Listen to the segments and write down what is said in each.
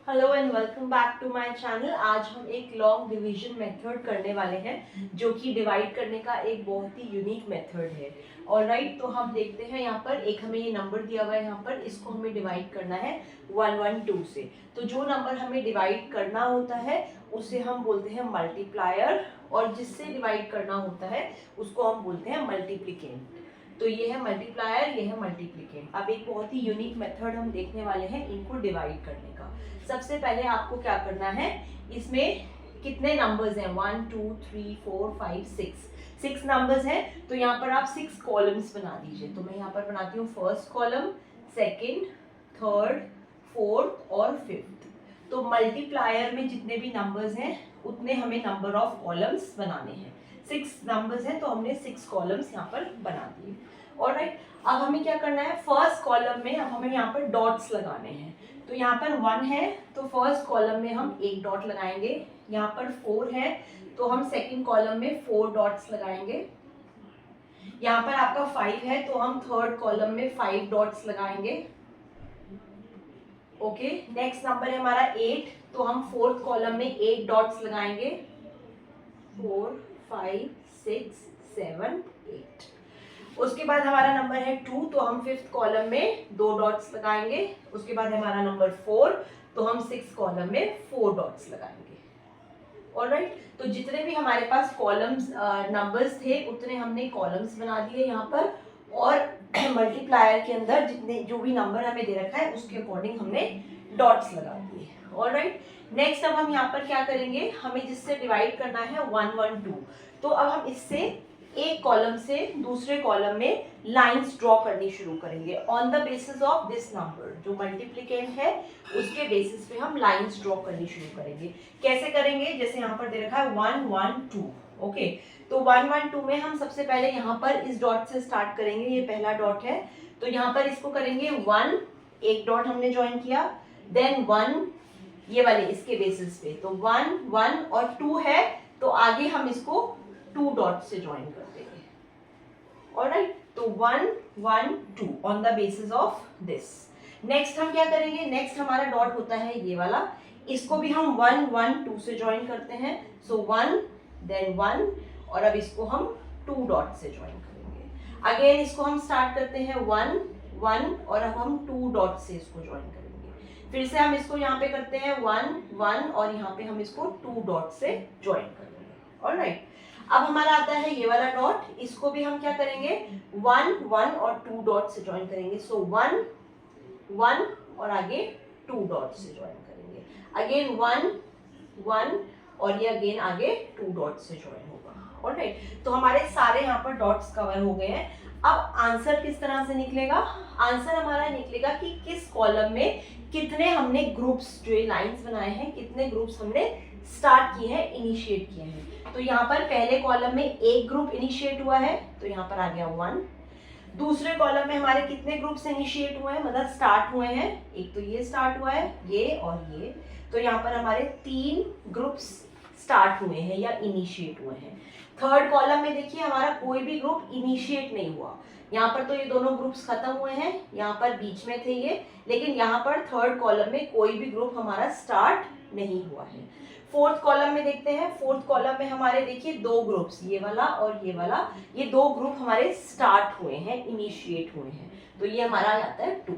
Hello and welcome back to my channel. आज हम एक लॉन्ग डिवीजन मेथड करने वाले हैं जो कि डिवाइड करने का एक बहुत ही यूनिक मेथड है। ऑलराइट, तो हम देखते हैं यहाँ पर एक हमें ये नंबर दिया हुआ है, यहाँ पर इसको हमें डिवाइड करना है 112 से। तो जो नंबर हमें डिवाइड करना होता है उसे हम बोलते हैं मल्टीप्लायर, और जिससे डिवाइड करना होता है उसको हम बोलते हैं मल्टीप्लिकेंट। तो ये है मल्टीप्लायर, ये है मल्टीप्लिकेंट। अब एक बहुत ही यूनिक मेथड हम देखने वाले हैं इनको डिवाइड करने का। सबसे पहले आपको क्या करना है, इसमें कितने नंबर्स हैं 1 2 3 4 5 6 नंबर्स हैं। तो यहाँ पर आप 6 कॉलम्स बना दीजिए। तो मैं यहाँ पर बनाती हूँ first column, second, third, fourth और फिफ्थ। तो मल्टीप्लायर में जितने भी नंबर्स हैं उतने हमें नंबर ऑफ कॉलम्स बनाने हैं। 6 नंबर्स हैं तो हमने 6 कॉलम्स यहाँ पर बना दिए। ऑलराइट, अब हमें क्या करना है, फर्स्ट कॉलम में अब हमें यहाँ पर डॉट्स लगाने हैं। तो यहाँ पर 1 है तो फर्स्ट कॉलम में हम एक डॉट लगाएंगे। यहाँ पर 4 है तो हम सेकंड कॉलम में 4 डॉट्स लगाएंगे। यहाँ पर आपका 5 है तो हम थर्ड कॉलम में 5 डॉट्स लगाएंगे। ओके, नेक्स्ट नंबर है हमारा 8, तो हम फोर्थ कॉलम में 8 डॉट्स लगाएंगे। 4 5 6 7 8। उसके बाद हमारा नंबर है 2, तो हम फिफ्थ कॉलम में 2 डॉट्स लगाएंगे। उसके बाद हमारा नंबर 4, तो हम 6 कॉलम में 4 डॉट्स लगाएंगे। ऑलराइट, तो जितने भी हमारे पास कॉलम्स नंबर्स थे उतने हमने कॉलम्स बना दिए यहाँ पर, और मल्टीप्लायर के अंदर जितने जो भी नंबर हमें दे रखा है उसके अकॉर्डिंग हमने डॉट्स लगा दिए। ऑलराइट, नेक्स्ट अब हम यहाँ पर क्या करेंगे, हमें जिससे डिवाइड करना है 112। तो अब हम इससे एक कॉलम से दूसरे कॉलम में लाइंस ड्रॉ करनी शुरू करेंगे on the basis of this number. जो मल्टीप्लिकेंट है उसके बेसिस पे हम लाइंस ड्रॉ करनी शुरू करेंगे। कैसे करेंगे, जैसे यहाँ पर दे रखा है 112। ओके, तो 112 में हम सबसे पहले यहाँ पर इस डॉट से स्टार्ट करेंगे। ये पहला डॉट है तो यहाँ पर इसको करेंगे 1, एक डॉट हमने ज्वाइन किया, देन 1 ये वाले इसके बेसिस पे, तो 1 1 और 2 है तो आगे हम इसको 2 डॉट से ज्वाइन कर देंगे। ऑलराइट, तो 1 1 2 on the basis of this. Next हम क्या करेंगे, नेक्स्ट हमारा डॉट होता है ये वाला, इसको भी हम 1 1 2 से ज्वाइन करते हैं। सो 1 देन 1, और अब इसको हम 2 डॉट से ज्वाइन करेंगे। अगेन इसको हम स्टार्ट करते हैं 1 1, और अब हम 2 डॉट से इसको ज्वाइन करेंगे। फिर से हम इसको यहाँ पे करते हैं 1 1, और यहाँ पे हम इसको 2 डॉट से ज्वाइन करेंगे। ऑलराइट, अब हमारा आता है ये वाला डॉट, इसको भी हम क्या करेंगे 1 1 और 2 डॉट से ज्वाइन करेंगे। सो 1 1 और आगे 2 डॉट से ज्वाइन करेंगे। अगेन 1 1, और ये अगेन आगे 2 डॉट से ज्वाइन होगा। ऑलराइट, तो हमारे सारे यहाँ पर डॉट्स कवर हो गए हैं। अब आंसर किस तरह से निकलेगा, आंसर हमारा निकलेगा कि किस कॉलम में कितने हमने ग्रुप्स, जो लाइंस बनाए हैं, कितने ग्रुप्स हमने स्टार्ट किए हैं, इनिशिएट किए हैं। तो यहाँ पर पहले कॉलम में एक ग्रुप इनिशिएट हुआ है तो यहाँ पर आ गया 1। दूसरे कॉलम में हमारे कितने ग्रुप्स इनिशिएट हुए हैं, मतलब स्टार्ट हुए हैं, एक तो ये स्टार्ट हुआ है, ये और ये, तो यहाँ पर हमारे 3 ग्रुप्स स्टार्ट हुए हैं या इनिशिएट हुए हैं। थर्ड कॉलम में देखिए हमारा कोई भी ग्रुप इनिशिएट नहीं हुआ। यहाँ पर तो ये दोनों ग्रुप्स खत्म हुए हैं, यहाँ पर बीच में थे ये, लेकिन यहाँ पर थर्ड कॉलम में कोई भी ग्रुप हमारा स्टार्ट नहीं हुआ है। फोर्थ कॉलम में देखते हैं, फोर्थ कॉलम में हमारे देखिए 2 ग्रुप्स, ये वाला और ये वाला, ये 2 ग्रुप हमारे स्टार्ट हुए हैं, इनिशिएट हुए हैं, तो ये हमारा आता है 2।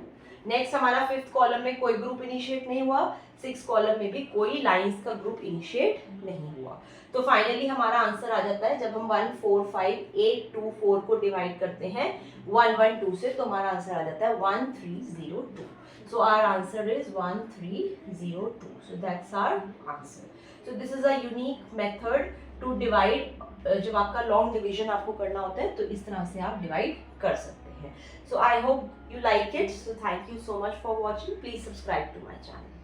नेक्स्ट हमारा फिफ्थ कॉलम में कोई ग्रुप इनिशिएट नहीं हुआ, 6 कॉलम में भी कोई लाइंस का ग्रुप इनिशिएट नहीं हुआ। तो फाइनली हमारा आंसर आ जाता है जब हम 1 4 5 8 2 4 को डिवाइड करते हैं 1 1 2 से, तो हमारा आंसर आ जाता है 1302। So our answer is 1302. So that's our answer. So this is a unique method to divide. जब आपका लॉन्ग डिवीजन आपको करना होता है तो इस तरह से आप डिवाइड कर सकते हैं। So I hope you like it. So thank you so much for watching. Please subscribe to my channel.